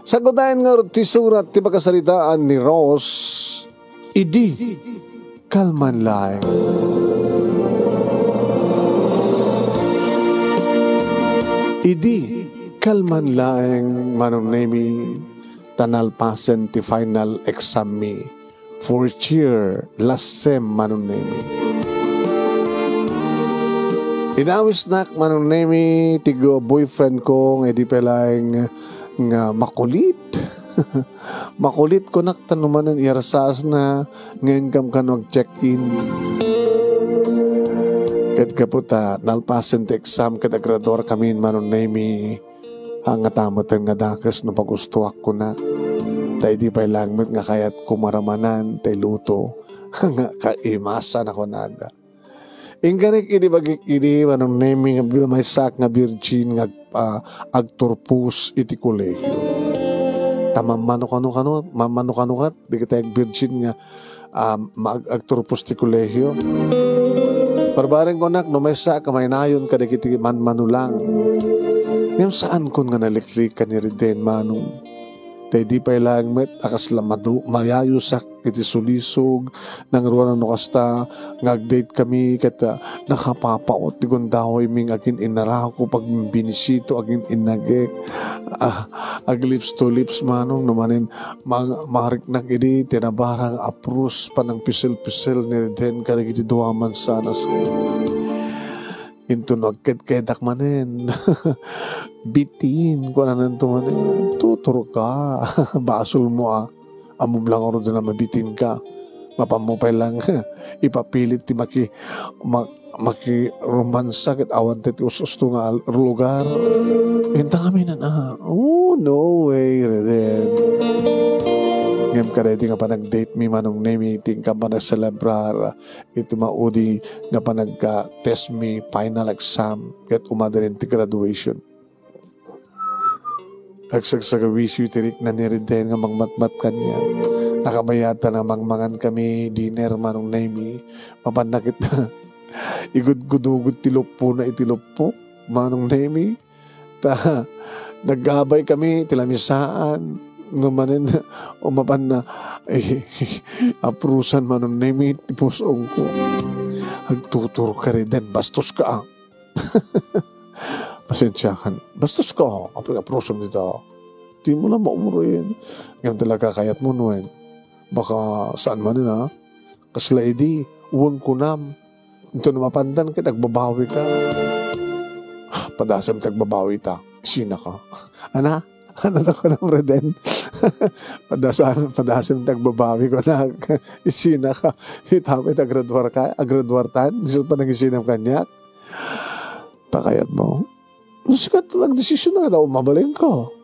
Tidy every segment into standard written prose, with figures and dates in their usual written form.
Sagudayan nga ti surat ti pagkasalitaan ni Ross, idi kalman laeng. Idi kalman laeng manunemi tanalpasen ti final exam mi. Fourth year, last sem manunemi. Inawis nak manunemi tigo boyfriend ko nga di palaeng nga makulit. Makulit ko naktanuman ng irasaas na ngengkam ka check-in. Kat kaputa, nalpasen ti exam kat agrador kami manunemi hangatamatan nga dakas no pagustuak ko na. Tay di pa'y langmet nga kayat kumaramanan, tay luto, nga kaimasa na ko nada. Ingganik ini bagik ini manong naming nga may sak nga virgin nga agturpus iti kolehiyo. Mamano kanukat, di kita virgin nga agturpus ti kolehiyo. Parbareng konak, no may sak may nayon kada kiti manulang. Ngayon saan kun nga naliklik ka ni Riden manong tay di pa'y langmet, akas lamado, mayayosak, iti sulisog, nang ruwan ano kasta, ngag-date kami, kata nakapapaot, di kundahoy ming agin inaraw ko, pag binisito, agin inagek, ag lips to lips manong, numanin, marik na kini, tinabarang aprus, panang pisil-pisil, niriden, kada kiti duwaman sana sa into nagket-kedak manen. Bitin ko na nanto manen. Tutur ka. Basol mo amom lang ako na mabitin ka. Mapamupay lang. Ipapilit ti maki-romansa ket awan ti ususto nga lugar. Hinta kami na oh, no way. Reden. Ngem kada iti nga pa nag-date mi manong name iti nga pa nag-celebrar iti maudi nga pa nag-test mi final exam ket umadarin ti graduation. Agsagsagawisyo iti rik na niriden nga magmatmat kanya. Nakabayata na mangmangan kami dinner manong name mapanakit na igud-gudugod ti lupo na iti lupo manong name ta naggabay kami tilamisaan numanin umapan na aprusan manon name tipusong ko agtuturo ka rin din bastos ka pasensyakan bastos ka aprusan dito di mo na maumurin ngayon talaga kayat mo nuen baka saan man na kasla edi uwang kunam ito na mapandan kita agbabawi ka padasam tagbabawi ta sina ka ana ko ng Reden. Padasam tagbabawi ko na isina ka. Hitapit agradwartan. Gusto pa nang isinam kanya. Takayat mo. Sikat lang desisyon na daw mabalin ko.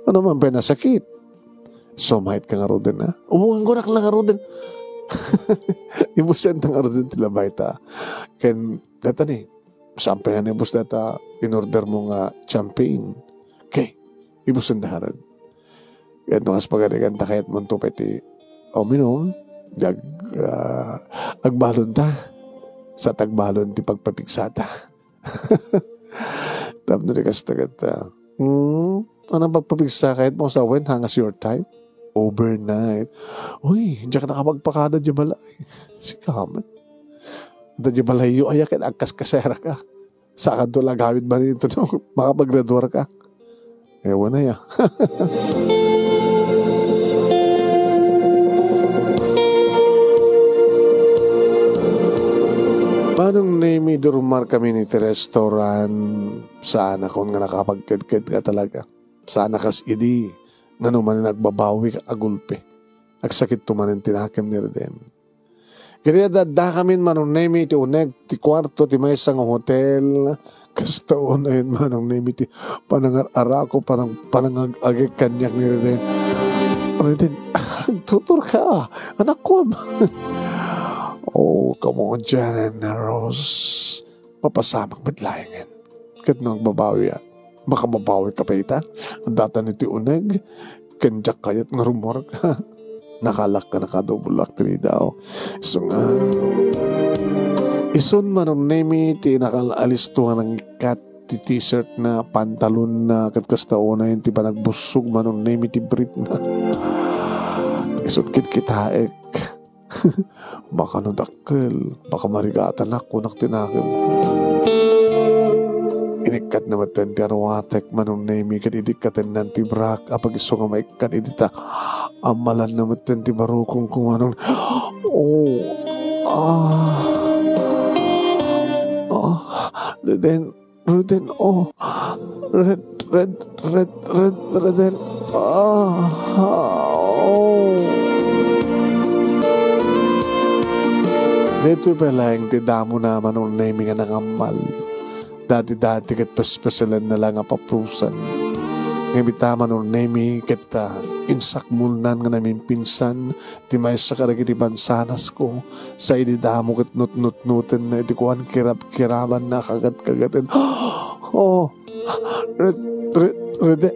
Ano man pinasakit. So mahit ka nga Ruden na. Umuhan ko rak lang nga Ruden. Ibusan ng Ruden tilabay ta. Ken data ni. Sampai na ibus data in order mo nga champagne. Okay. Ibusandaharan. Kaya nung as pagaligan takayat mo ito pati minom, agbalon ta. Sa tagbalon ti pagpapigsata. Tapos na rikas tagat anong pagpapigsa kahit mo sa when hangas your time? Overnight. Uy, hindi ka nakapagpakada di balay. Si kaman. Da di balay yu ayakin agkas kasera ka. Sa kanto lang gawin ba nito nung makapaggraduar ka? Ewan na ya. Manong name durumar kami ni restaurant sana kung nga nakapagked-ked ka talaga. Sana kas idi nga naman nagbabawi ka agulpe. Agsakit tumanin tinakim ni Reden. Kaya dada kami manong name iti uneg ti kwarto ti may isang hotel. Kastaon na yun manong name iti panangar-ara ko panangag-agig kanyak ni Reden. Reden, tutur ka. Anak ko. Oh, come on, Janet na Rose. Papasamang badlayangin. Kat nang babawi yan. Baka mabawi ka pa ita. Ang data niti uneg. Kanjak kayat nga rumor ka. Nakalak ka nakadobulak tini daw. So nga. Ison man ang name iti nakalaalistuhan ng ikat ti t-shirt na pantalon na katkastao na yun ti panagbusog manong name iti brief na isot kitaek baka no dakkel baka marigatan ako naktinakil inikat na matan ti arwatek manong name kat idikatan ng ti brak apag iso nga maikat idita amalan na matan ti barukong kung manong Reden, Reden, Dito pala yung tidamo naman ng naming nga nangamal. Dati-dati kat paspasalan na lang apaprusan. Ngayon bitaman ng naming kita insakmulnan nga namin pinsan ti may sa karagitiban sanas ko sa ididamo kat nut-nut-nutin na itikuan kirab-kiraban na kagat-kagatin. Reden,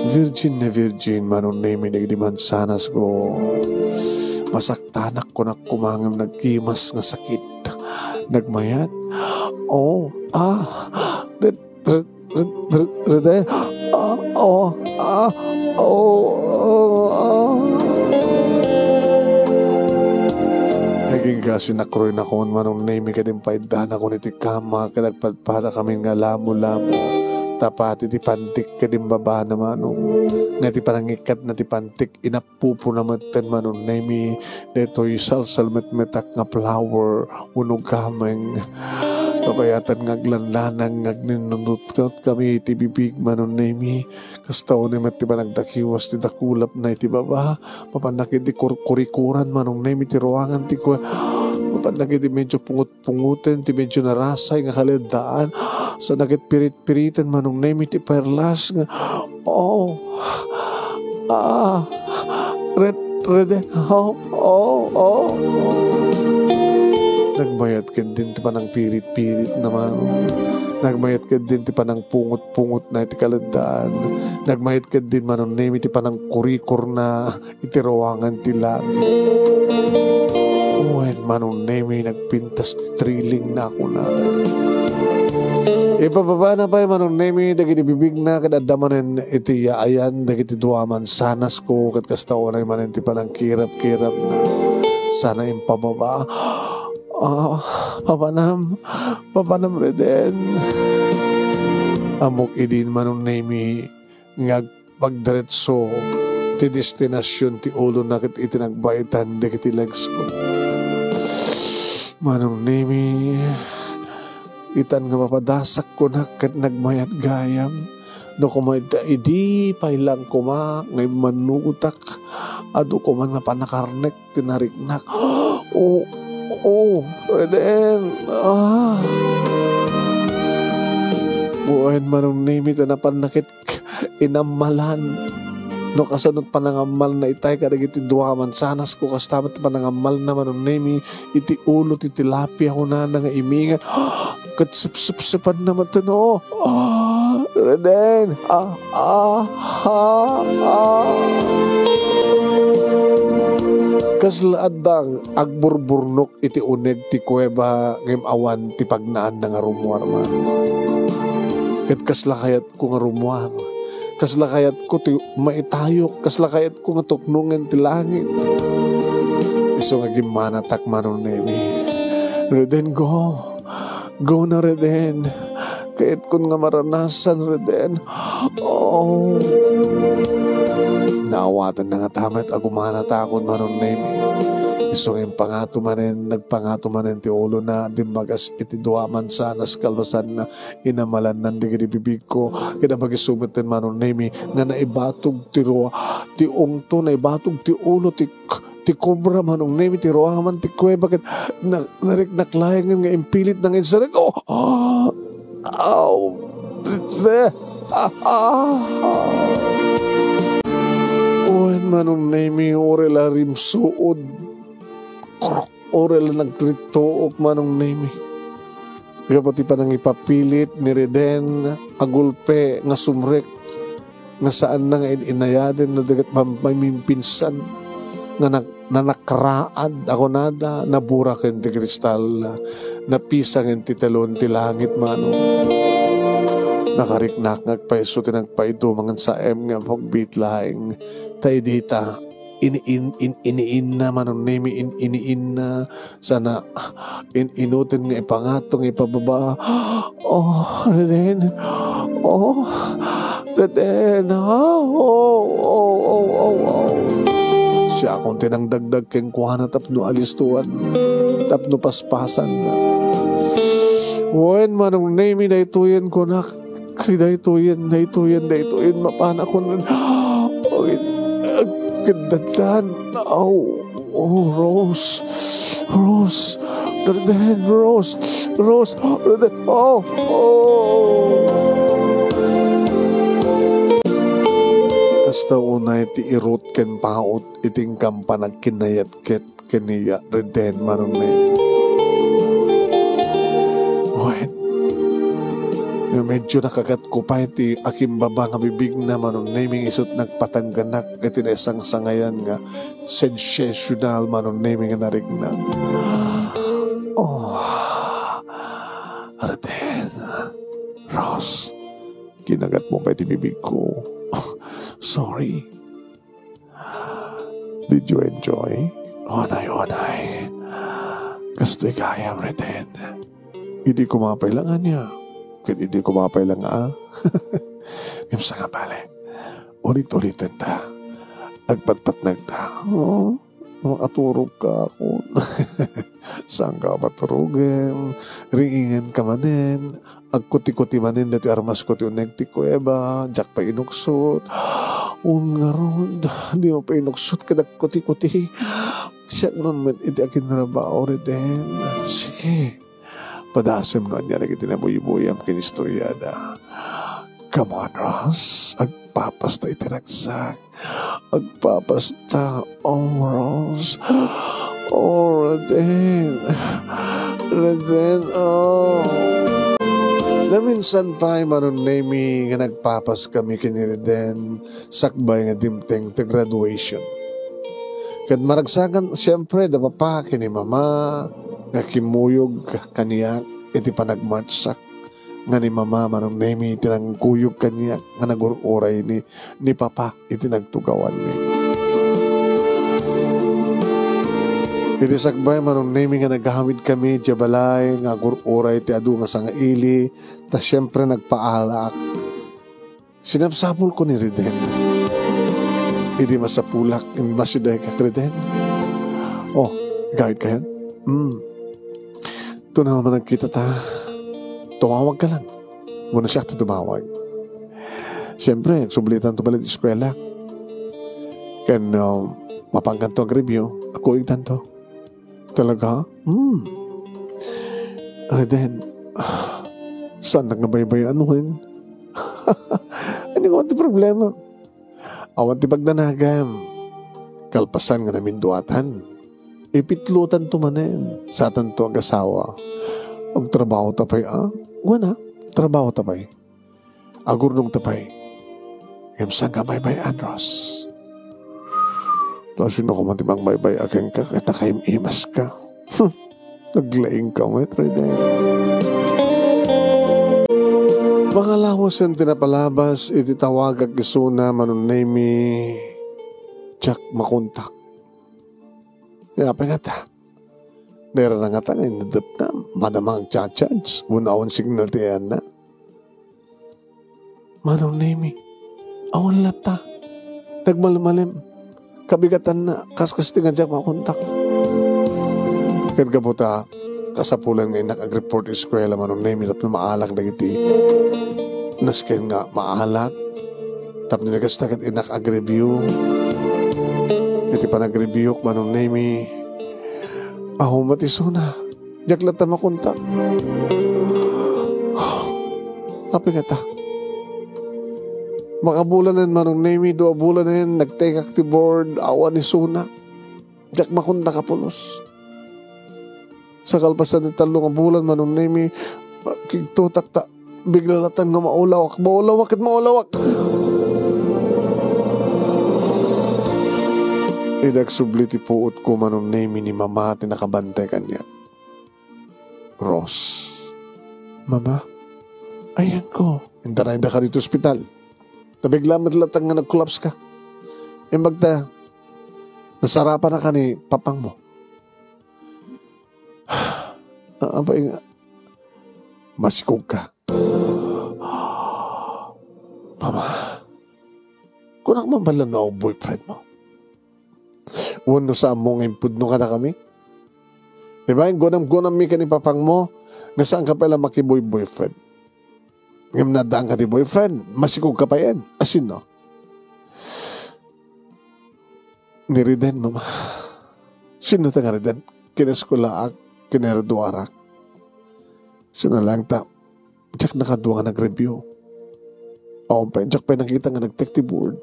Virgin na virgin manong naming nagdiman sanas ko. Masaktanak ko na kumangam nagkimas nga sakit. Nagmayat. Reden. Naging kasi nakroy na kung manong name ka din paidana ko niti kama kadagpadpada kami nga lamo-lamo tapati ti pantik ka din baba na manong nga ti panangikat na ti pantik inapupo na matan manong name deto'y salsalmet-metak nga flower unog kameng kapayatan ngaglanlanang ngagninunut kami iti bibig manon nemi kastaw ni mati ba nagdakiwas ti dakulap na iti baba mapanakit di kurikuran manong nemi ti ruangan ti ko mapanakit di medyo pungut-punguten ti medyo narasay nga kalendaan sa nakit pirit-piritan manong nemi ti perlas nga Reden nagmayat ka din ti panang pirit-pirit naman. Nagmayat ka din ti panang pungot-pungot na iti kalandaan. Nagmayat ka din manon name iti panang kurikor na iti rawangan ti langit. Uwen manon name nagpintas ti trilling na ako na. Ipababa na pa yung manon name dagiti bibig na kadadamanin iti yaayan dagiti duwaman sanas ko kat kastao na yung manon ti panang kirap-kirap na sana impababa. Papanam Reden. Amok idin manong name ngag pagdiretso ti destinasyon ti ulo na kit itinagbaytan de kiti legs ko. Manong name itan nga mapadasak ko na kat nagmayat gayam no kumayta idi pailang kuma ngay manutak adu ko man napanakarnek tinariknak Reden. Buhayin manong name ito na panakit inamalan. No kasanot panangamal na itay karagiti duwaman sanas ko kastamat panangamal na manong name iti ulo ti tilapia ko na nga imingan. Katsip-sip-sipan naman ito no. Reden. Kaslaadang agburburnok iti uneg ti kuweba ngem awan ti pagnaan na nga rumuar man. Ket kaslakayat ko nga rumuar. Kaslakayat ko ti maitayok. Kaslakayat ko nga tuknungan ti langit. Iso nga gimanatak manon nini. Reden go. Go na Reden. Kahit kun nga maranasan Reden. Naawatan na nga tamat agumana takon manon name. Isong yung pangato manin, nagpangato manin ti ulo na dimbagas iti duwaman sanas kalbasan na inamalan ng digiri bibig ko. Kaya magisumitin manon name nga naibatog ti ruwa, ti ungto, naibatog ti ulo, ti kobra manong name, ti ruwa man ti kwe. Bakit nariknaklayan nga impilit ng insarek? Uwan manong name orela rimsuod orela nagtritook manong name kapati pa nang ipapilit ni Reden agulpe nga sumrek nga saan na nga inayaden no dagat mamimpinsan na nakraad ako nada, naburak yung ti kristal, napisang yung ti talon ti langit mano. Nakariknak ngagpaiso tinagpaido mangan sa nga pagbit lahing tayo dita iniin na manon nemi iniin na sana inutin nga ipangatong ipababa. Oh Reden, oh Reden, oh siya akong tinangdagdag keng kuhana tapno alistuan tapno paspasan na wen manong nemi daytoyen ko na kay daytoyen mapana ko na gandadlan. Oh, Rose. Reden, Rose. Reden, oh. Kasta unay ti irot ken paot iting kampanag kinayat ket kaniya Reden manong medyo nakagat ko pa iti aking baba nga bibig na manon naming isot nagpatangganak iti nesang sangayan nga sensational manon naming nga narigna. Oh, Arden, Ross, kinagat mo pa iti bibig ko. Sorry. Did you enjoy? Onay. Kasto'y kaya, Reden. Hindi ko mapailangan niya. Kaya hindi ko mapailang yung sa nga pala. Ulit-ulitin ta. Agpatpat nagta. Makaturog ka ako. Saan ka maturugin? Ringingin ka manin. Agkuti-kuti manin dati armas ko ti uneg ti kuweba. Diyak pa inuksot. Ungarod. Di mo pa inuksot ka nagkuti-kuti. Siya naman iti akin narabao Reden. Sige. Padasem na niya nagitinabuy-buyam kinistoryada. Come on, Ross. Agpapasta itinagsak. Agpapasta. Oh, Ross. Oh, Reden. Oh. Na minsan pa manon nemi nga nagpapas kami kini Reden sakbay nga dimteng te graduation. Kad maragsagan, siyempre, da pa kini mama, nga kimuyog kaniya, iti panagmartsak, nga ni mama, manong nemi, tinangkuyog kaniya, nga nagururay ni papa, iti nagtugawan ni. Iti sakbay, manong nemi, nga naghamid kami, jabalay, nga gururay, ti adu nga sang ili, ta siyempre nagpaalak. Sinapsapol ko ni Reden. Hindi masapulak, hindi masiday ka, Reden. Oh, gawid ka yan? Ito na naman nagkita ta. Tumawag ka lang. Muna siya ito tumawag. Siyempre, sublitan ito balik di eskwela. Kaya mapangkan to ang review. Ako igtan to. Talaga? Reden, saan nagnabaybay anuhin? Hindi ko ito problema. Awan ti pagdanagam. Kalpasan nga namin duatan. Ipitlutan tumanen. Sa atan to ang asawa. Ang trabaho tapay, Wana, trabaho tapay. Agurnong tapay. Yamsang ka baybay, Andros. Tapos yun ako matibang baybay akin ka, kaya nakaimimas ka. Naglaing ka, Metro Reden. Mga lawas ang tinapalabas, ititawag at kisuna manunaymi Jack makontak. Kaya pa nga ta. Dera na nga ta ngayon nadap na. Madamang cha-charge. Unawan signal tiyan na. Manunaymi. Awan lata. Nagmalmalim. Kabigatan na. Kaskas nga Jack makontak. Kaya kabuta. Kasapulan ngayon nag-report eskwela manunaymi. Tap na maalak na iti. Nasken nga maalak. Tap na nagastakat inak-agreview. Iti pa nag-review manunaymi. Ako matisuna. Diyak lata makunta. Api nga ta. Makabulanan manunaymi. 2 bulan na yan. Nag-take active board. Awa ni Suna. Diyak makunta ka pulos. Sa kalpasan ni 3 bulan manunaymi. Kigtutak ta. Bigla latang nga maulawak. Maulawak at maulawak. Idagsubli ti puot ko manong name ni mama at nakabantay kanya. Ross. Mama, ayan ko. Intaray da ka dito ospital. Tabigla matlatang nga nag-collapse ka. Imbagta, nasarapan na ka ni papang mo. Abay nga, masikog ka. Mama, kunang mabalan na ako boyfriend mo. Uno sa among impudno ka na kami. Diba, gunam-gunam mi ka ni papang mo, nga saan ka pala makiboy-boyfriend. Ngayon nadaan ka ni boyfriend, masikog ka pa yan. Asin no? Ni Riden, mama. Sino ta nga Riden? Kineskulaak, kineraduarak. Sino lang ta, Jack nakadua nga nag-review. O, Jack pa nakita nga nag-take the board.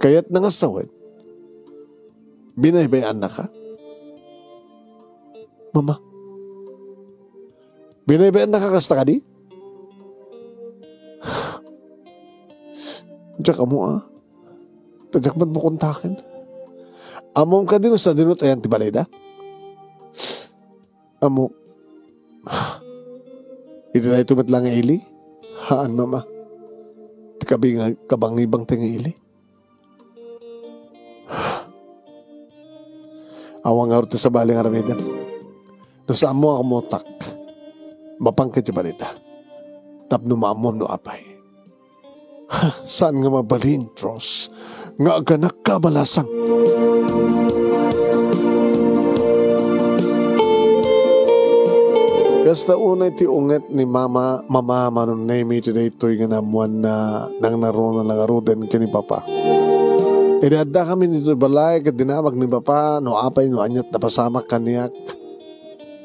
Kaya't nangasawin, binaybayan na ka? Mama, binaybayan na ka kasta ka di? Diyak amo Tadyak man mo kontakin. Amom ka din sa dinot ayan ti balayda? Amo, ito na ito lang nga ili? Haan mama, ti kabang-ibang ti nga ili? Awang nga sa baling aramidan. No sa amo ang motak, mapangkit yung balita. Tapno maamom no apay. Saan nga mabalin, Ross? Nga aganak kabalasang. Kasta unay ti unget ni mama manon name today to'y nga namuan na nang naroon na langaruden ka ni papa. Idadda kami dito balay kat dinamag ni papa no apay no anyat na pasamak kaniyak.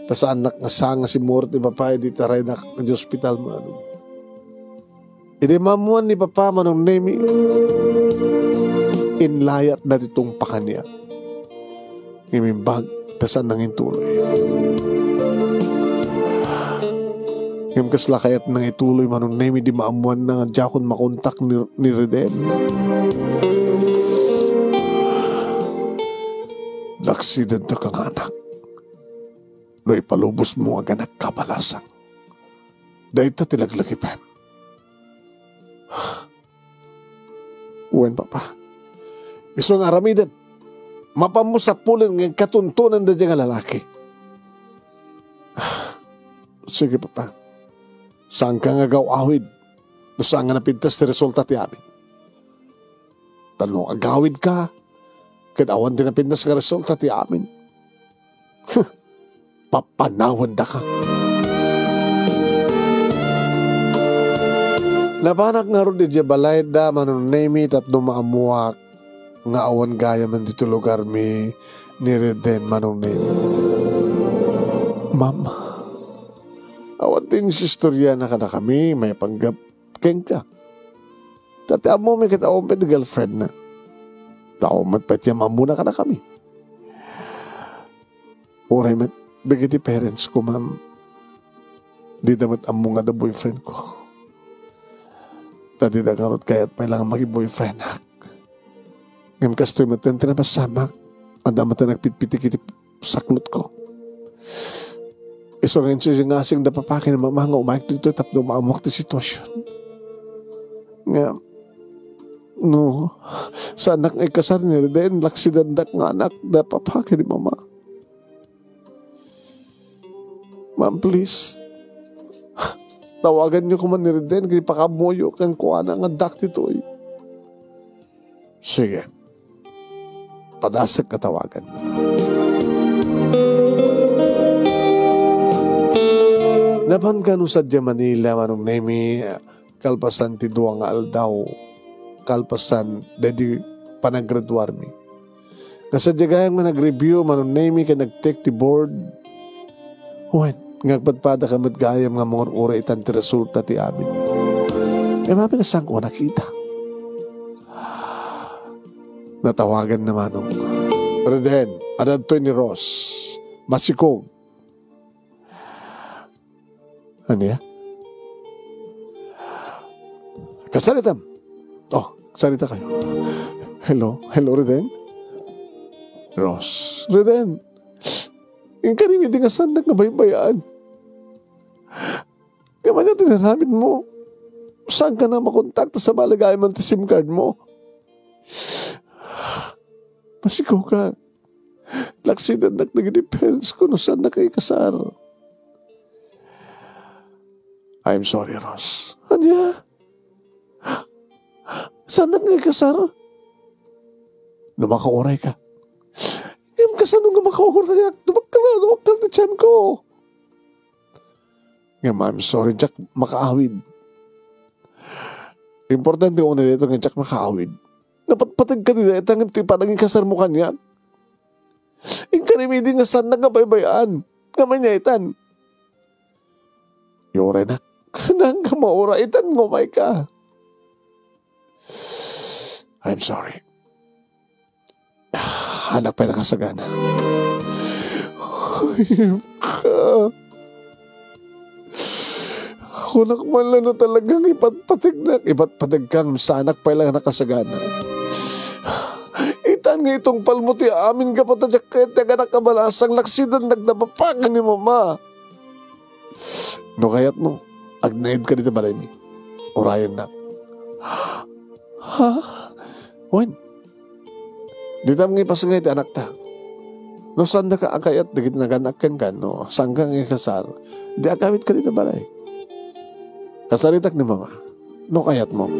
Tas anak nga sanga si Morty papa di taray na di hospital mo ano. Idi mamuan ni papa manong name inlayat na ditong pakaniyak. Imimbag tasan nang intuloy. Ngam kasla kayat nang ituloy manong name di maamuan na jakon makontak ni Reden. Laksidad na kang anak. No ipalubos mo ang anak kabalasang. Dahil ta tilaglaki pa. Uwan papa. Isong aramidan. Mapamusapulan ng katuntunan na dyan nga lalaki. Sige papa. Saan ka nga gawawid? No saan nga napintas na resulta ti amin? Talong agawid ka. Kadawan din na pindas nga resulta ti amin. Papanawan da ka. Nabanak nga ron di balay da manunamit at dumaamuak nga awan gaya man dito lugar mi ni Reden manunamit. Mama, awan din si istorya na ka na kami may panggap keng ka. Tati amo may kataon pa di girlfriend na. Tao matpatya mamuna ka na kami. Oray mat, dagiti parents ko, ma'am. Di damat amo nga da boyfriend ko. Tadi na karot kaya't kailangan magi-boyfriend hak. Ngam kastoy matan tinapasamak. Anda matan nagpitpitik iti saklot ko. Iso ngayon siya ngasing da papakin na mamanga umayag dito tapno maamok ti sitwasyon. Nga, no, sa anak ay kasar ni Reden, laksidandak nga anak, da papakin ni mama. Ma'am, please. Tawagan niyo ko man ni Reden, kaya pakamuyo kang kuha nga dak dito eh. Sige. Padasag ka tawagan. Napan ka no sa Manila, manong nemi, kalpasan ti duwa nga aldaw, kalpasan dedi panagraduar mi. Nasa diyagayang nga nag-review, manong nemi ka nag-take the board. Huwag, ngagpadpada ka matgayam nga mga ura itan ti resulta ti amin. Mabi ka saan ko nakita. Natawagan naman nung Reden, adad to ni Ross, masikog. Ano ya? Kasalitam. Oh, salita kayo. Hello? Hello, Reden? Ross, Reden, yung kanimi di nga sandag na baybayaan. Kamanya tinaramin mo. Saan ka na makontakta sa malagay man ti SIM card mo? Masikaw ka. Laksidan nag-depends ko no saan na kayo kasar. I'm sorry, Ross. Anya? Saan na kayo kasar? Numakauray ka. Ngayon kasano nga makauray? Dumakal na tiyan ko. Ngayon, I'm sorry, Jack, makaawid. Importante ko na dito nga, Jack, makaawid. Napatpatag ka nila, itang panaging kasar mo kanya. Yung karimidi nga saan nagabaybayaan. Kamanyaitan. Yore na. Kanang ka maura, itan ngumay ka. I'm sorry. Anak pa nakasagana. Ayun ka. Ako nakmala na talagang ipatpatig kang sa anak pa lang nakasagana. Itan nga itong palmuti amin ka patadyak kaya taga nakabalasang laksidan nagnapapakan ni mama. No kayat mo, agnaid ka dito balay mi. Orayan na. Ha? When? Dito mo nga ipasangay ti anak ta. No saan na ka akayat, dagit naganakan ka, no? Saan ka nga kasar? Di akawit ka dito balay. Kasaritak ni mama. No kayat mo.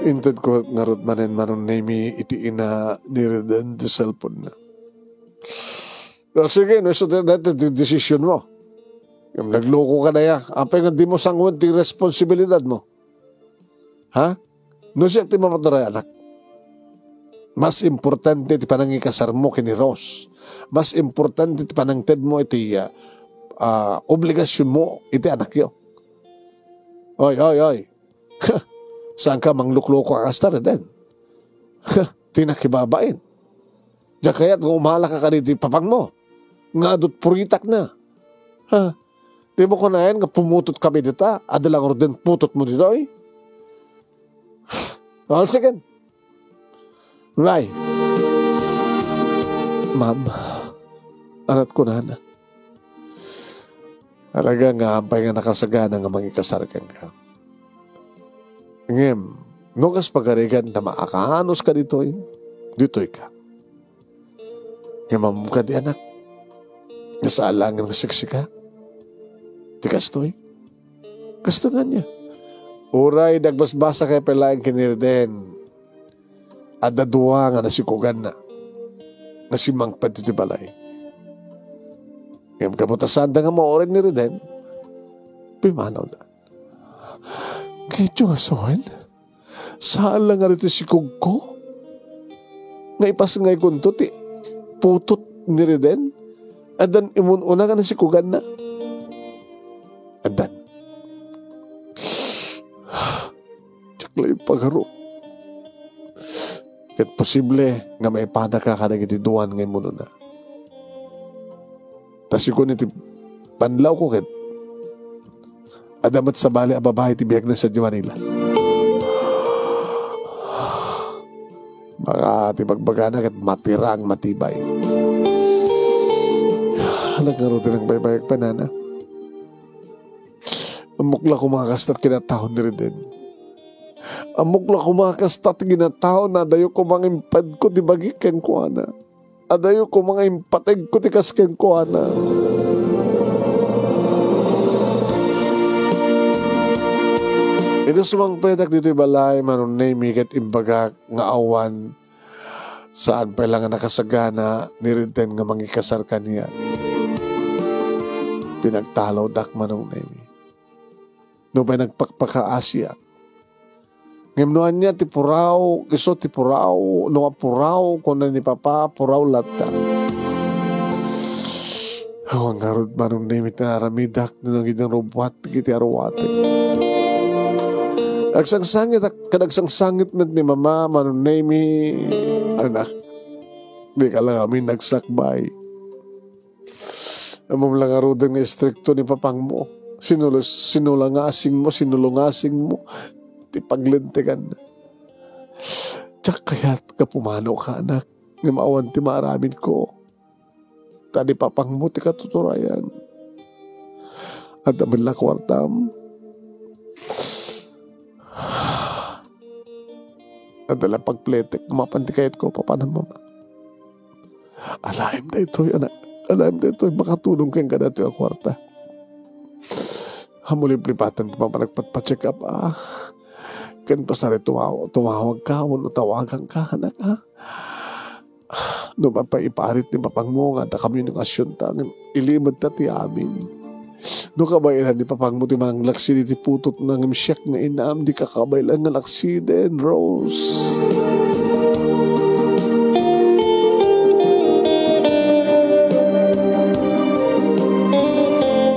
Intad ko narod manen manon nami iti ina niridan di cellphone na. Pero sige, no, so dati decision mo. Yung nagloko ka na ya. Apay nga di mo sangwan ti responsibilidad mo. Ha? No siya ti mamataray anak. Mas importante ti panangikasar mo kini Ross. Mas importante ti panangted mo iti obligasyon mo iti anak yo. Oy. Saan ka manglukloko ang astar din? Tinakibabain. Diyan kaya't kung umahala ka dito papang mo. Nga do't puritak na. Ha? Di mo ko na yan nga pumutot kami dito. Adalang rin putot mo dito eh. All second. Right. Ma'am, alat ko na. Talaga nga ampay nga nakasagana nga mangikasarkan ka. Ngayon, nugas pagarigan na maakahanos ka dito'y, dito'y ka. Ngayon, mamum ka di anak. Nasa alangan nga siksi ka. Di kastoy. Kasto nga niya. Uray, nagbasbasa kay palaing kinirden. At dadua nga nasikugan na. Nasimang patitibalay. Ngayon, kamutasan da nga maorin ni Reden. Pimanaw na. Kaya Diyoson, saan lang nga rito si Kugko? Nga ipasangay kunto, ti putot ni Reden? Adan imununa nga na si Kugan na. Adan. Tsakla yung pagaro. Kahit posible nga may pada ka kadagitiduan ngay mo na. Tas yung iti panlaw ko kahit adamat sa bali ababahay ti biyag na sa Manila. Baka ti magbagana kat matirang matibay. Nagkaroon din ng baybayag panana. Amukla ko mga kastat kinatahon ni Reden. Amukla ko mga kastat kinatahon na adayo ko mga impad ko ti bagikan ko ana. Adayo ko mga impateg ko ti kasken ko ana. Ito sumang pedak dito ibalay manon name kat imbaga nga awan saan pa lang nakasagana ni Reden nga mangikasar kaniya. Pinagtalaw dak manong name. No ba nagpakpaka-Asya. Ngayon niya ti puraw, iso ti puraw, no puraw kung na ni papa, puraw lata. Ang harod manong name na ramidak na nagiging robot kiti arwate. Agsangsangit kadagsangit met ni mama manon name anak. Di ka lang amin nagsakbay. Amom lang arudan nga istrikto ni papang mo. sinulungasing mo, ti paglintigan na. Tsak kaya't kapumano ka, anak, nga maawan ti maaramin ko. Tadi papang mo ti katuturayan. At amin la kwartam. At dala pagpletek, mapantikayat ko, papanan mama. Alaim na ito'y, anak. Alaim na ito'y, makatulong kayong ka nato yung kwarta. Hamulim-lipatan ti mama nagpatpa-check up, Kan pa sa rin tumawag ka, o tawagan ka, anak, No mapaiparit ni papang mo nga, ta komunikasyon ta, ilimad ta ti amin. No kabaylan ni papang mo ti mga laksi ti putot ng imsyak na inam, di kakabaylan nga laksi din, Rose.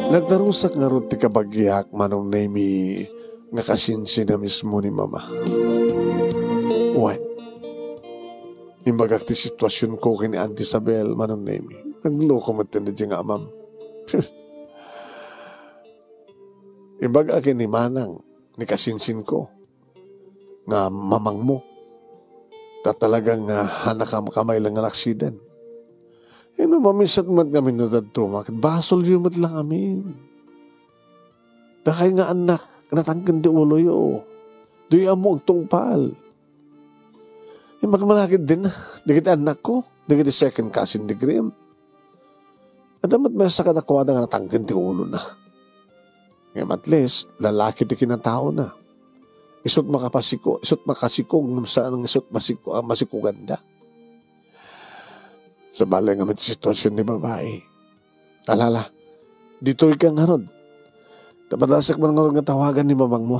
Nagdarusak nga ron ti kabagyak manong nami nga kasinsi na mismo ni mama. What? Imbagak ti sitwasyon ko kini Auntie Isabel manong nami. Nagloko mo tinda di nga amam. Imbagak ni manang ni kasinsin ko nga mamang mo. Tatalagang hanakam kamay lang nga laksiden. Mamisat mat kami no dadto, makit basol yung mat lang amin. Dakay nga anak, natangkan di ulo yo. Doy amo agtungpal. Magmalakit din, dikit anak ko, dikit second cousin degree. At damat may sa kanakwada nga natangkan di ulo na. Ngayon at least, lalaki di kinatao na. Isot makasikog, saan ang isot masikuganda. Sa balay nga may sitwasyon ni babae. Alala, dito ikang harod. Tapadasak man nga tawagan ni mamang mo.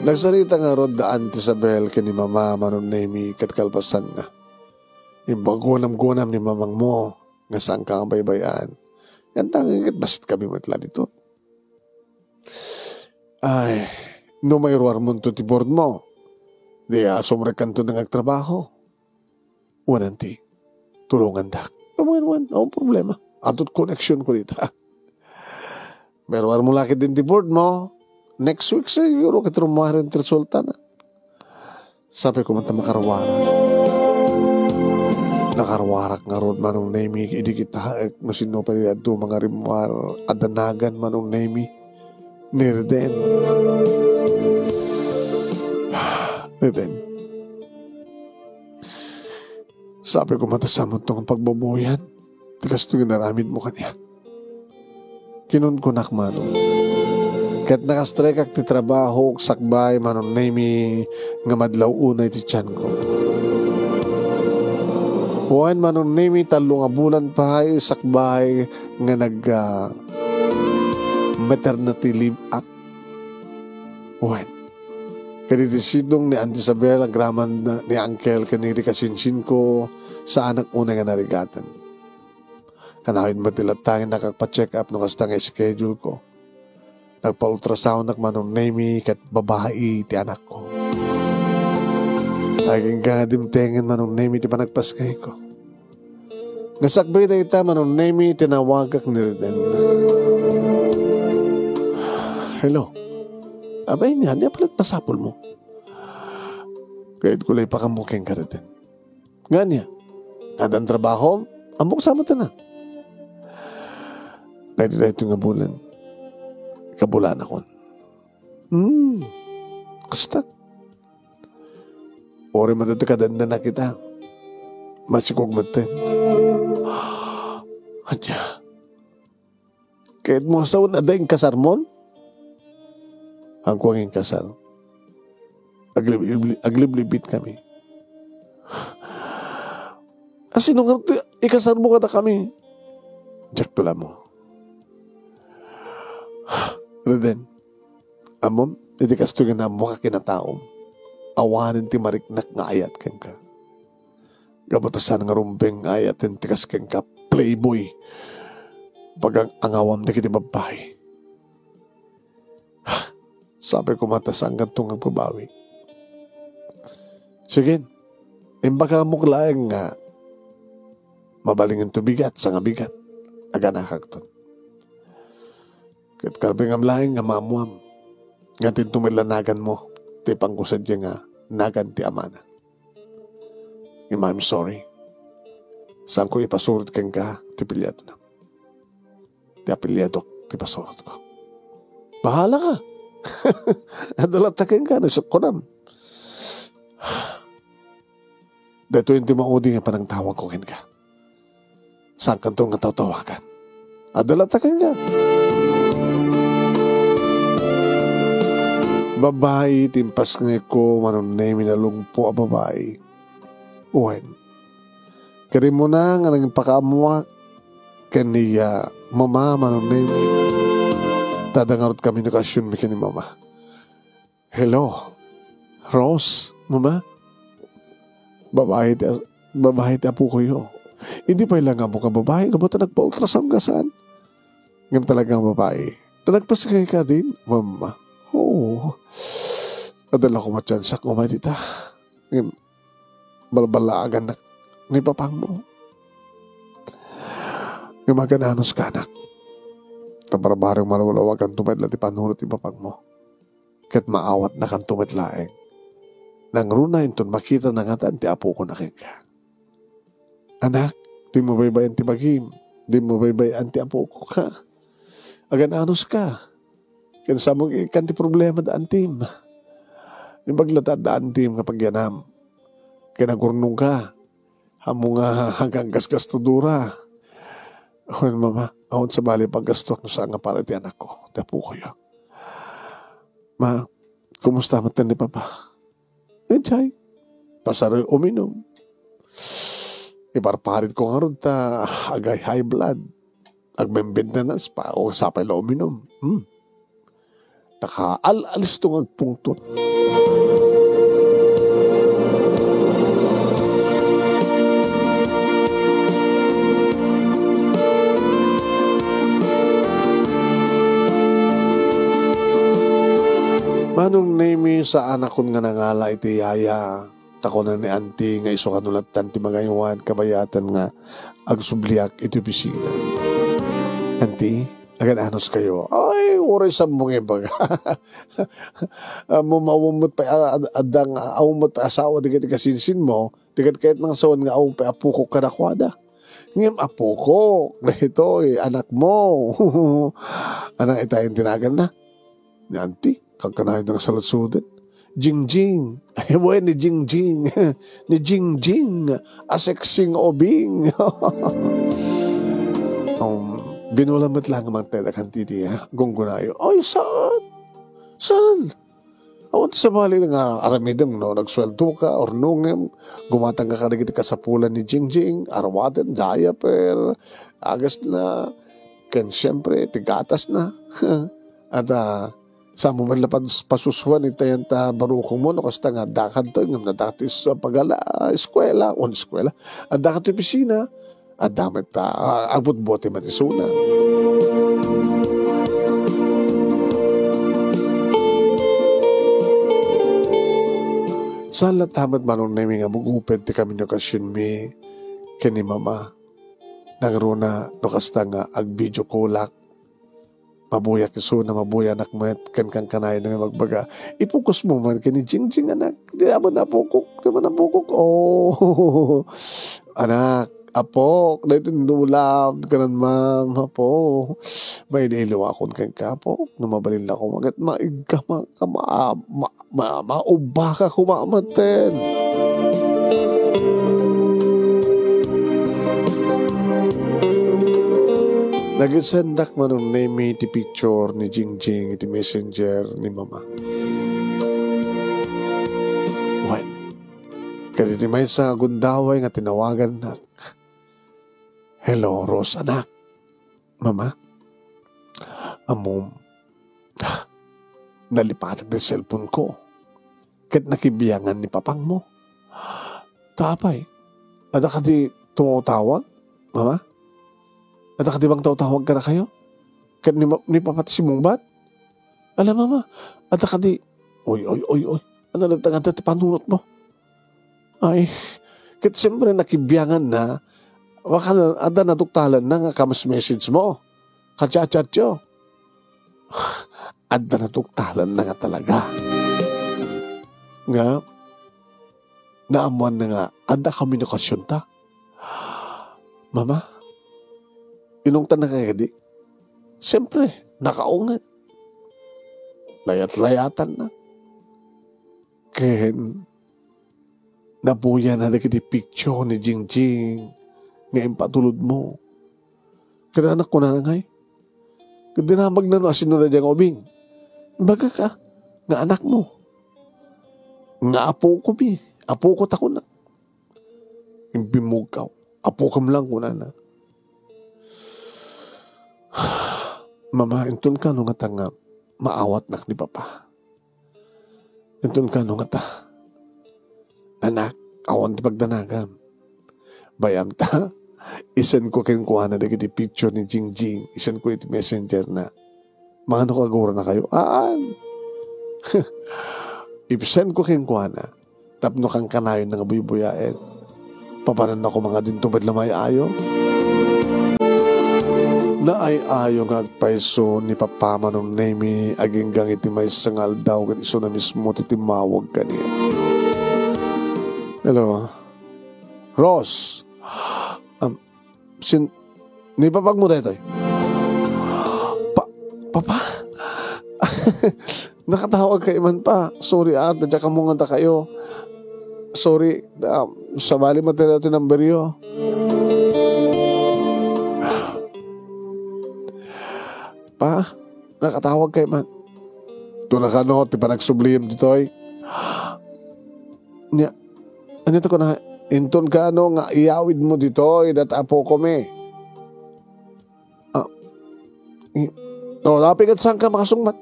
Nagsarita nga rod da Auntie Isabel ka ni mama manon nami katkalpasan nga. Imbagunam-gunam ni mamang mo nga saan ka ang baybayan. Yan tangingit basit kami matla dito. Ay, no may ruar mo to ti board mo. Di asumrekan to ng agtrabaho. Wananti, tulungan dak. Kamuin, ang problema. Atot connection ko dito. Pero war mo laki din ti board mo. Next week siguro kitrumahan ti resulta na. Sabi ko mata makarwaran. Nakarwarak nga ron manong nami. Idi kita masino pa rin ado mga rimwar adanagan manong nami. Nirden. Sabi ko matasamot tong pagbabuyan. Tikas ito ginaramid mo kanya. Kinun ko nakmano. Kahit nakastrike ak ti trabaho, sakbay, manon nami, nga madlaw unay ti tiyan ko. Huwain manon nami, talong bulan pa ay sakbay, nga maternity leave act. Huwain. Kanitisidong ni Auntie Isabel, ang graman ni Uncle, kaniri kasinsin ko, sa anak unay nga narigatan. Kanawin matilatangin nakagpa-check up nung hasta nga schedule ko. Nagpa-ultrasound manong nami kat babae ti anak ko. Aging nga dimtengen manong nami ti panagpaskay ko. Nasakbay na ita manong nami tinawagak ni Reden. Hello. Abay niya, di palit pasapol mo. Kahit kulay pa kamuking ka Reden. Nga niya, nadang trabaho, ambok sama ta na. Kahit na ito nga bulan. Kabulan ako. Kasta. Ori matatakadanda na kita. Masikog matin. Anya. Kahit mo sa una dahing kasar mo? Ang kuwanging kasar. Agliblibit kami. Sino nga ikasar mo kada kami? Jack tula mo. Reden, amom, hindi kasto nga na mukha kinataom. Awanin ti mariknak nga ayat ken ka. Gabatasan nga rumbeng ayat ten tikas ken ka, playboy. Pag ang awam di kiti babae. Sabi ko matasang gantong ang pabawi. Sige, imbaka mo klaeng nga, mabalingin to bigat sa nga bigat. Aganakag to. Kat karbing amlaing nga mamuam. Nga tintumilanagan mo. Ti pangkusad niya nga nagan ti amana. Ima, I'm sorry. Saan ko ipasurot kang ka, ti pilyado na. Ti apilyado, ti pasurot ko. Bahala ka. Adalatakin ka, nasok ko nam. Dito yung timaudi nga panang tawag ko ka. Saan ka itong natatawakan? Adalatakin ka. Babae, timpas nga ko, manunay minalungpo a babae. Uwan. Kari mo na nga nang pakamuak, kaniya, mama, manunay mi. Tadangarot kami nakasyon mi kani mama. Hello, Rose, mama? Babae ti apo ko yo. Hindi pa ilang amo ka babae, kabuta nagpa-ultrasound ka saan? Ngam talagang babae. Nagpasigay ka din, mama. Oo. Adala ko matyansak ko matita. Balbalaagan na ni papang mo. Yung magananos ka anak. Tabarbarang malawalawag ang tumad lati panunod ni papang mo. Kat maawat na kang tumad laeng. Nang runa inton makita na nga ti apo ko na ka. Anak, di mo baybay ang tibagin. Di mo baybay ang ti apo ko ka. Agananos ka. Kaya sa mong ikan ti problema da antim. Yung baglatad da antim kapag yanam. Kaya nagurnong ka. Hamo nga hanggang gasgas to dura. Ako mama, awon sa bali paggastok no saan nga para ti anak ko. Ti apo ko yun. Ma, kumusta matan ni papa? Chay, pasaro uminom. Iparparit ko nga ron ta agay high blood. Agmembentanas pa o sapay la uminom. Alis itong agpungtot. Manong name sa anak ko nga nangala iti yaya. Tako na ni auntie nga iso kanulatan ti magayuan kabayatan nga agsubliak iti pisina. Auntie, agad anos kayo. Ay, oray sa mong ibag. Mumawumot pa adang awumot pa asawa digat kasinsin mo. Digat kahit ng asawan nga awum pa apo ko kadakwada. Ngayon apo ko. Ito, anak mo. Anang itayin tinagan na. Ni auntie, kagkanahin ng salatsudan. Jingjing. Ay, buhay ni Jingjing. Ni Jingjing. Aseksing obing. Binulamat lang ang mga titi gunggunayo. Ay, saan? Saan? Awan sa bali nga aramidem, no? Nagsweldo ka, or nungem, gumatang ka kanagit ka sa pulan ni Jingjing, arawaten, diaper, agas na, kan siyempre, tigatas na. At sa mo man lapad pasuswan itayan ta barukong mo, no? Kasta nga dakan to, nga nadatis pagala, eskwela, at dakan to pisina, at damit ta, abot-bote matisuna. Saan latamat manong namin nga maguped ti kami nyo kasyon mi kani mama. Nagruna no kasta nga agbidyo kulak. Mabuya kiso na mabuya anak met kan kanay na magbaga. Ipukus mo man kani Jingjing anak. Di man napukok. Oh, anak. Apo, dahil tinulab ka ng ma'am, apo. May nilaw akong kang kapo. Numabalin ako, magat maigka, mauba ka kumamaten. Nag-sendak man nung name iti picture ni Jingjing, iti messenger ni mama. Well, kaya iti may sa gundaway nga tinawagan na, hello, Rose, anak. Mama, amom, nalipatag ng cellphone ko. Kahit nakibiyangan ni papang mo. Tapay, ada ka di tumutawag, mama? Ada ka di bang tawag ka na kayo? Kahit ni papati si mong bat? Alam, mama, ada ka di, oy, ano nagtanganta ti panunot mo? Ay, kahit siyempre nakibiyangan na, Baka ada natuktalan na nga kamas message mo. Kachat-chat yo. Ada natuktalan na nga talaga. Nga, naamuan na nga, ada komunikasyon ta. Mama, inungtan na kaya di? Siyempre, nakaungan. Layat-layatan na. Ken, nabuya na nagkiti picture ni Jingjing nga impatulod mo. Kaya anak ko na ngay. Kaya dinamag na no asin na diyang obing. Baga ka, nga anak mo. Nga apo ko bi. Apo ko tako na. Imbimugaw. Apo kam lang ko na. Mama, intun ka no nga tanga maawat nak ni Papa. Intun ka no nga ta. Anak, awan ti pagdanagam. Bayam ta, isan ko kinkuha na dagiti picture ni Jingjing. Isan ko iti messenger na. Mga nakagura na kayo. Ipsen ko kinkuha na. Tapno kang kanayon na nga buy-buyain. Papanan ako mga dintubad lamay ayo. Na ay ayo nga agpaiso ni Papa manong nemi aging gang iti may sangal daw kat iso na mismo titimawag kaniya. Hello? Ross? Ni papag mo dito? Papa? Nakatawag kayo man pa. Sorry nadya ka mo nga kayo. Sorry, sa bali matira ito ng beryo. Pa, nakatawag kayo man. Ito na ka no, ti pa nagsubliyem dito ay. Ano ito ko na, inton ka no, nga iyawid mo dito ay datapo ko me. Napigat saan ka makasungmat?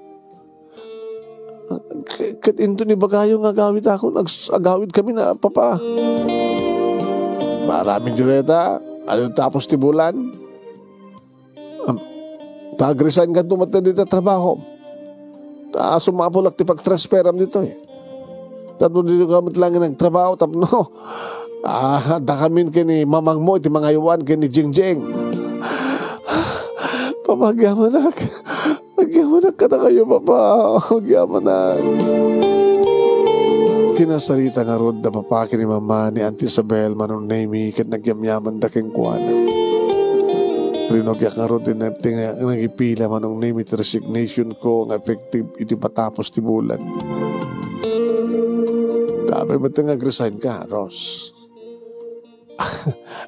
Kat inton ni bagayo nga gawid ako, nag-agawid kami na papa. Maraming juleta, ano tapos ti bulan? Tag-resign ka tumata dito trabaho. Sumapulak ti pag-transferam dito eh. Tapos dito ka matlangin nagtrabaho. Tapos dakamin kini mamang mo, iti mga iwan kini Jingjing. Papagyamanag. Pagyamanag ka na kayo, Papa. Pagyamanag. Kinasarita nga rod na papa kini mama ni Auntie Isabel manong nemi kat nagyamyaman da king kuwana. Rinog yak nga rod din nagipila manong nemi iti resignation ko nga effective iti patapos ti bulan. Dapat ba ito nag-resign ka, Ross?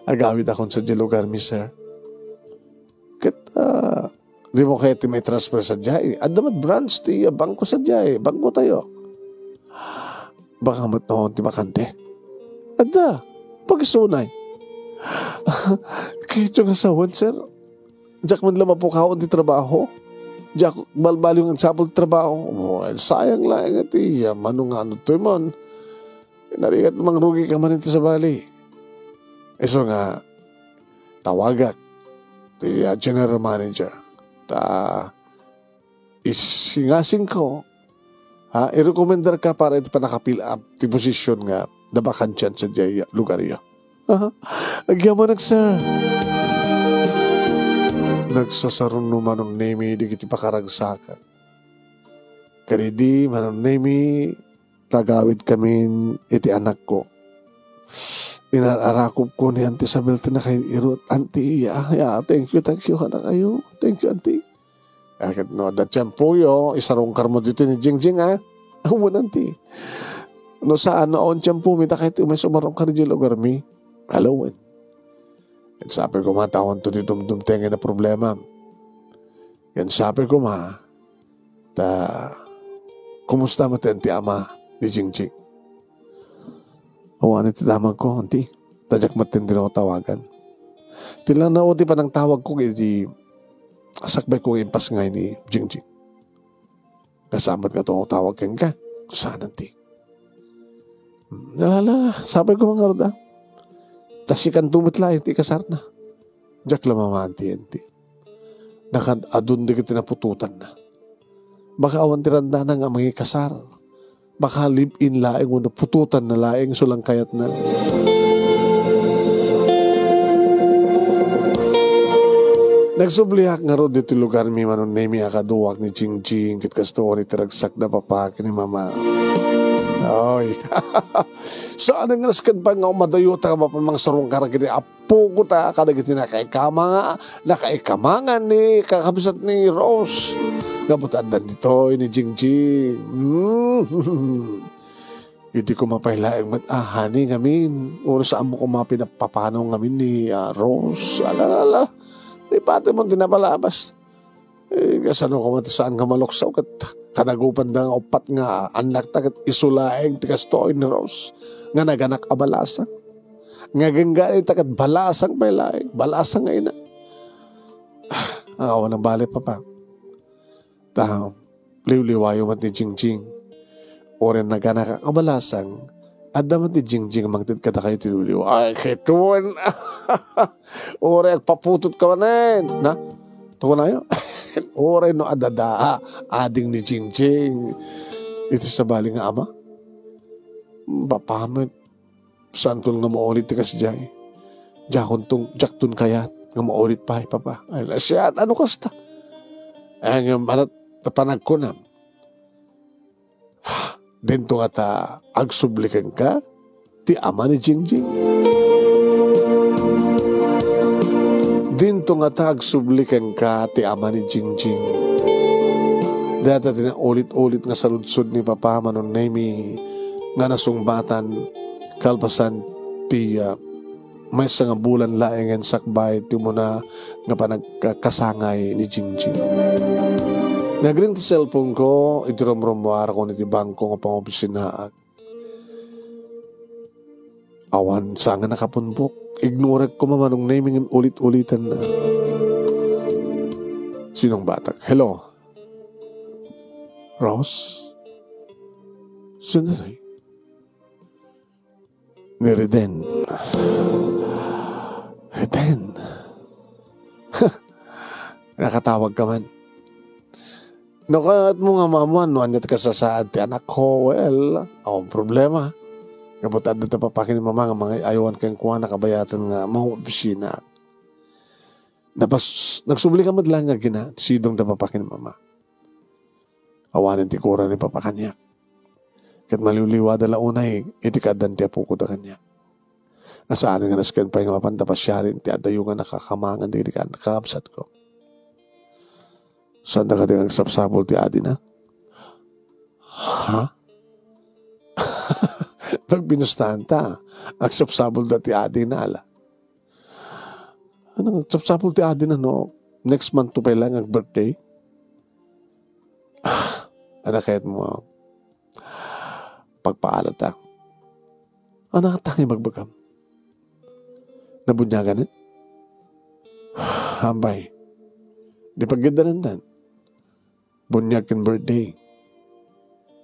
Agawid akong sa lugar, sir. Kita, di mo kaya may transfer sa jay. Adamat branch, ti bangko sa jay. Bangko tayo. Baka matahon ti bakante. Ada, pag-sunay. Kaya ito nga sawan, sir. Diyak man lamang po kaon ti trabaho. Diyak balbal yung sapol trabaho. Well, sayang lang iti. Manong ano to man. Narigat mang rugi ka man ito sa bali. So nga, tawagak. Ti general manager. Isingasing ko. I-recommender ka para ito pa nakapil up ti posisyon nga dabakan dyan sa lugar iyo. Agyaman sir. Nagsasarong naman ng nemi di kiti pakaragsakan. Kanidi manong nemi tagawid kami iti anak ko. Inarakop ko ni Auntie Isabel na kayo irot. Auntie, thank you anak kayo. Thank you, Auntie. Kahit no, datyang po yo, isarong karmo dito ni Jingjing, Awan, Auntie. No, saan noon tiyang po, mita kahit may sumarong ka rin lugar mi. Halawan. Yan sabi ko, matawan to dito dumtengin na problema. Yan sabi ko, kumusta mo ti ama ni Jingjing? Awan, iti damag ko, Auntie. Tadyak matindi na ako tawagan. Tilang na o, di pa nang tawag ko, sakbay ko impas ngay ni Jingjing. Kasamat ka ito ako tawag ka. Saan, Auntie? Nalala, sabi ko mga roda. Tasikan tumit lang, iti kasar na. Diyak lamang, Auntie. Nakadun di kita napututan na. Baka awan tiranda na nga mga kasar. Baka live-in laing mo napututan na laing sulang kayat na. Nagsubliak nga ro dito lugar mi manon nemi akaduwak ni Jingjing kit kasto ni tiragsak na papak ni mama. Oy. Saan nga naskan pa nga umadayuta ka mapamang sarong karagiti apo ko ta kadagiti nakaikamangan ni kakabisat ni Rose. Gabutan dito ni Jingjing. Hindi ko mapailaing matahani ngamin. Oras saan mo ko mga pinapapano ngamin ni Rose. Alala. Di pati mo tinapalabas. Kasano ko matasaan nga maloksaw kat kanagupan da nga upat nga anak tagat isulaeng tikastoy ni Rose. Nga naganak abalasang. Nga ganggali tagat balasang pailaing. Balasang nga ina. Awa ng bali pa pa. Liw-liwayo mat ni Jingjing. Oren naganak ang abalasang. At damat ni Jingjing mangtid ka na kayo tinuliw. Ay, kituan. Oren, paputot ka manin. Na? Tuwa na yun. Oren no adada. Ading ni Jingjing. Ito sa bali nga ama. Bapamit. Saan tol nga maulit ti kasi dyan. Jaktun kayat. Nga maulit pa papa. Ay, nasyat. Ano kasta? Ay, nga manat tapanag ko na. Dito nga ta agsublikan ka ti ama ni Jingjing. Dito nga ta agsublikan ka ti ama ni Jingjing. Data ulit-ulit nga saludsod ni papa manon nemi nga nasungbatan kalpasan ti may nga bulan laengan sakbay ti muna nga panagkasangay ni Jingjing. Nagring ti cellphone ko, itirom-romwara ko niti bangko nga pang-opisina. Awan, saan nga nakapunbok. Ignorek ko mamanong naming ulit-ulitan na. Sinong batak? Hello? Ross? Sino tayo? Ni Reden. Reden. Nakatawag ka man. Nakat mo nga mama, no, anyat ka sa saad ti anak ko, well, akong problema. Kapatid na tapapakin ni mama nga mga ayawan kang kuha nakabayatan nga mga opisina. Nagsubli ka madlang nga gina, sidong tapapakin ni mama. Awanin ti kura ni papa kanya. Kat maliwliwa dala unay, itikadan ti apo ko da kanya. Asaan nga naskan pa yung mapantapasyarin, ti adayo nga nakakamangan di ka nakakabsat ko. Saan na ka din ang sapsapol ti adi na? Ha? Pag binustahan ta, ang sapsapol da ti adi na ala. Anong sapsapol ti adi na no? Next month to pa lang ang birthday? Anak kahit mo, pagpaalat ta. Anak tangi magbagam. Nabunyagan it? Hambay. Di paggandanan dan. Bunyag kin birthday.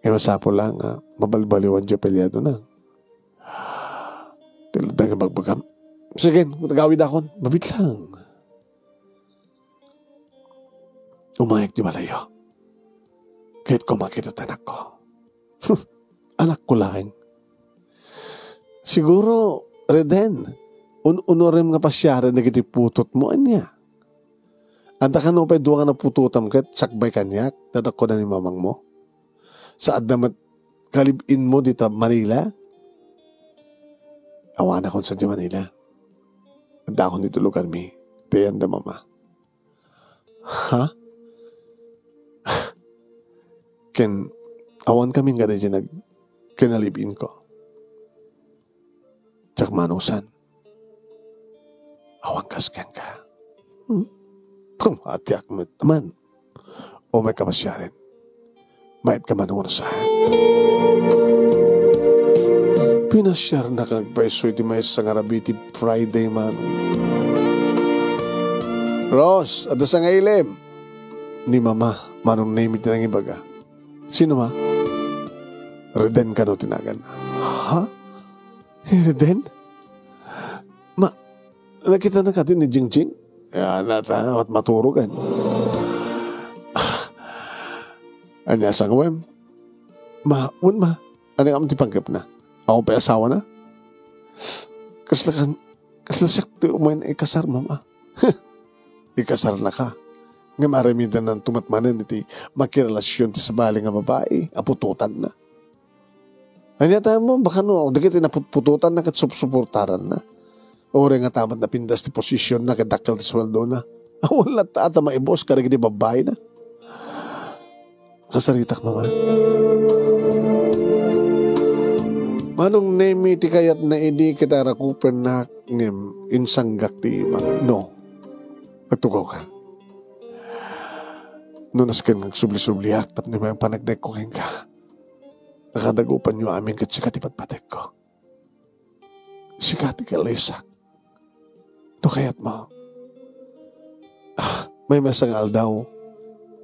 Kaya masapo lang, mabalbaliwan siya pelyado na. Tiladag ang magbagam. Sige, matagawid akon. Mabit lang. Umayak di malayo. Kahit ko makita anak ko. Anak ko lang. Siguro, Reden, unurim nga pasyaran na kitiputot mo niya. Anta ka no pa duwa ka na pututam kat sakbay kanyak, tatakko na ni mamang mo. Saad naman kalibin mo dito Manila. Awan akong sa di Manila. Anta akong dito lugar mi. Tiyan da mama. Ha? Ken, awan kaming gada dyan kinalibin ko. Tsak manusan. Awan kaskan ka. Kung atiyak mo naman, o may kapasyarin, mayat ka man saan. Pinasyar na kagpaisoy di may sa ngarabiti Friday man. Ross, at sa ngailim, ni mama, manong name it ng ibaga. Sino ma? Reden ka no tinagan na. Ha? Reden? Nakita na katin ni Jingjing? Yan nata, at maturugan. Anya sang wem? Ano nga ti panggap na? Ako pa asawa na? Kasla siya ti umayin ay kasar, mama. ikasar na ka. Nga maramidan ng tumatmanan iti makirelasyon ti sabali nga babae, apututan na. Anya tayo mo, baka no, dagiti napututan na kat supportaran na. Ore nga tamat na pindas ti posisyon na kadakkel ti sweldo na. Wala ta ata maibos karag di babae na. Kasaritak naman. Manong nemi ti kayat na idi kita rakupen na ngem insanggak ti mga no. Nagtugaw ka. Nunas ka ng subli-subliak tap ni may panagdek ko ka. Nakadagupan nyo amin kat sikat ipatpatek ko. Sikat ikalisak. No kayat mo. May masangal daw.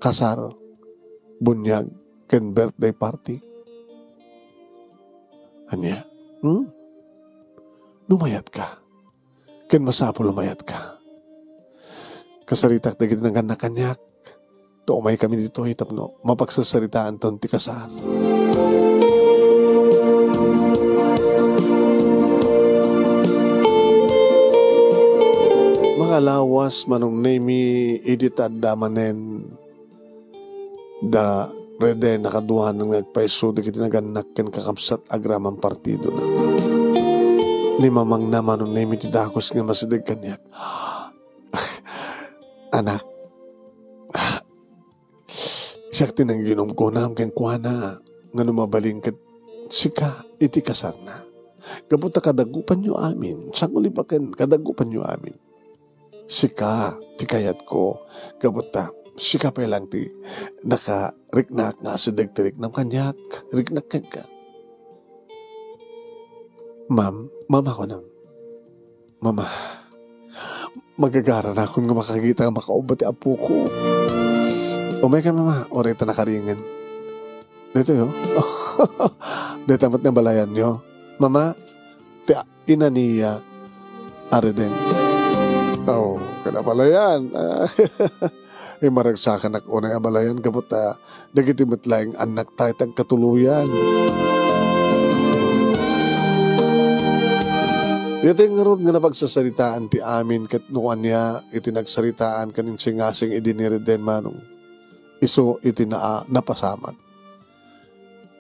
Kasar. Bunyag. Ken birthday party. Anya? Lumayat ka. Ken masapo lumayat ka. Kasaritak na gito ng kanyak. Umay kami dito hitap no. Mapagsasaritaan ton ti kasar. Mga lawas manong nemi editad damanen da rede nakaduhan ng nagpaiso di kiti naganak ken kakapsat agramang partido na. Lima mang na manong nemi ti dakos nga masidag kanyak. Anak, siyak tinang ginom ko na amken kuana nga numabaling kat sika iti kasar na. Kabuta kadagupan nyo amin. Sanguli pa ken kadagupan nyo amin. Sika ti kayat ko. Kabuta sika pa lang ti naka-riknak nga sa dagtirik ng kanyak. Riknak ka. Mama ko nang. Mama, magagara na akong nga makakita nga makaubat ti apo ko. Umay ka mama, oray ito nakaringan. Dito yo. Dito tamat na balayan nyo. Mama, ina niya Areden. Oh, kada balayan. Maragsakan ak unay abalayan kapot nagitimit lang anak tayo tag katuluyan. Dito yung nga nga napagsasaritaan ti amin kat nukan niya itinagsaritaan kanin singasing idiniriden manong. Iso iti napasamat.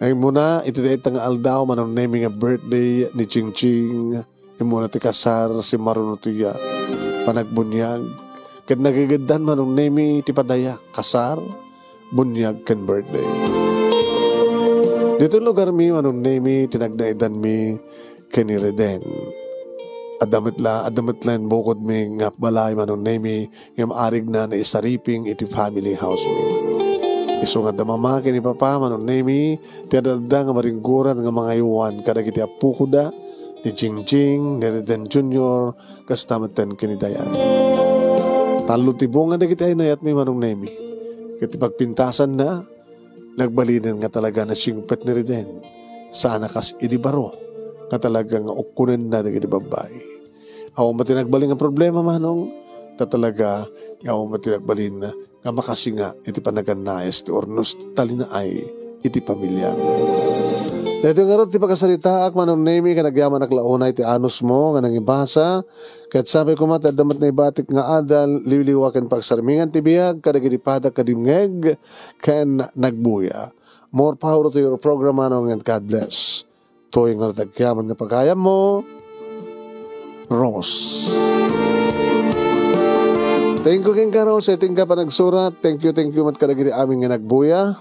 Ay muna, iti dahit nga aldaw manong naming a birthday ni Ching Ching. Imuna ti kasar si Marunutia. Panagbunyag. Kat nagigadan manong nami ti padaya. Kasar, bunyag ken birthday. Dito lugar mi manong nami tinagdaidan mi kenireden. Adamit lang bukod mi nga balay manong nami ngam arig na isariping iti family house mi. Iso nga damama kini papa manong nami ti adalda nga maringguran nga mga iwan kada kiti apu ko da ti Jingjing, ni Reden Jr. kastamatan kini Dayan. Talo ti bunga da kiti ay nayat mi manong nami. Kiti pagpintasan na nagbalinan nga talaga na singpet ni Reden. Sana kas idibaro nga talagang ukunin na di babae. Ako matinagbalin ang problema manong, talaga ako matinagbalin na nga makasi nga iti panaganayas ti ornos talina ay iti pamilya. Dito nga ron ti pagkasalita ak manong nemi ka nagyaman naklaunay ti anos mo nga nangibasa kahit sabi ko matadamat na ibatik nga adal liwliwakan pagsarmingan ti biyag kadagiripada kadimngeg ken nagbuya. More power to your program manong and God bless. Tuwing nga tagyaman nga pagkayam mo, Rose. Thank you king ka Rose, tingka pa nagsurat. Thank you mat kadagiri aming nga nagbuya.